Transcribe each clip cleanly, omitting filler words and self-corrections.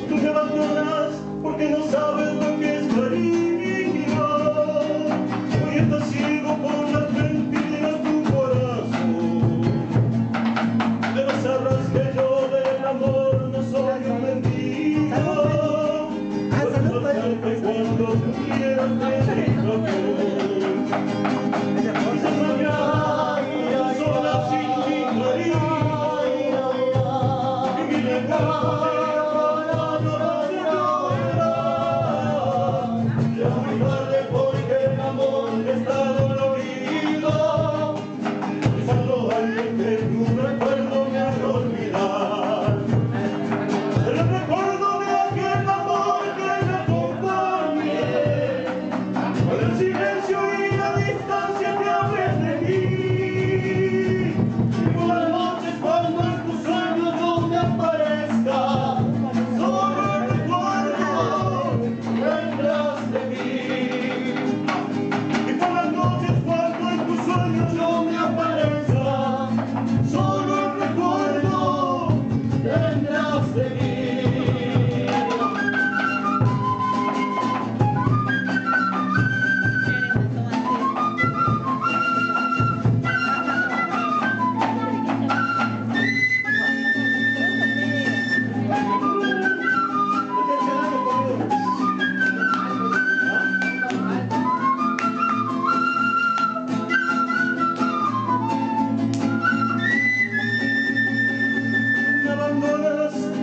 Tú me abandonas porque no sabes lo que es cariño. Hoy estás ciego por las mentiras tu corazón. Pero sabrás que yo del amor no soy un mendigo. Puedes marcharte cuando tú quieras, te digo quizás mañana, sola sin mi cariño, vivir lejos de porque el amor está dolorido, pensando alguien que tu recuerdo me hace olvidar. El recuerdo de aquel amor que me acompañe, con el silencio y la distancia que abres de mí. Y por las noches cuando en tus sueños yo me aparezca, solo el recuerdo tendrás de mí. Yo me aparezca, solo el recuerdo tendrás de mí.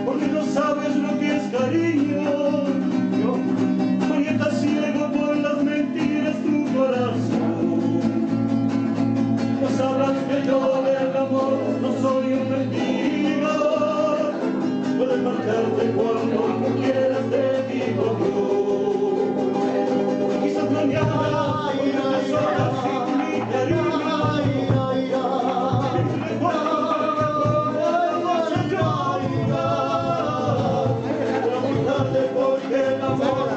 Porque no sabes lo que es cariño. Hoy estás ciego por las mentiras tu corazón. No sabrás que yo del amor no soy un mendigo. Puedes marcharte cuando tú quieras, te digo yo. Quizás mañana, hoy no te solas sin mi cariño. Porque el amor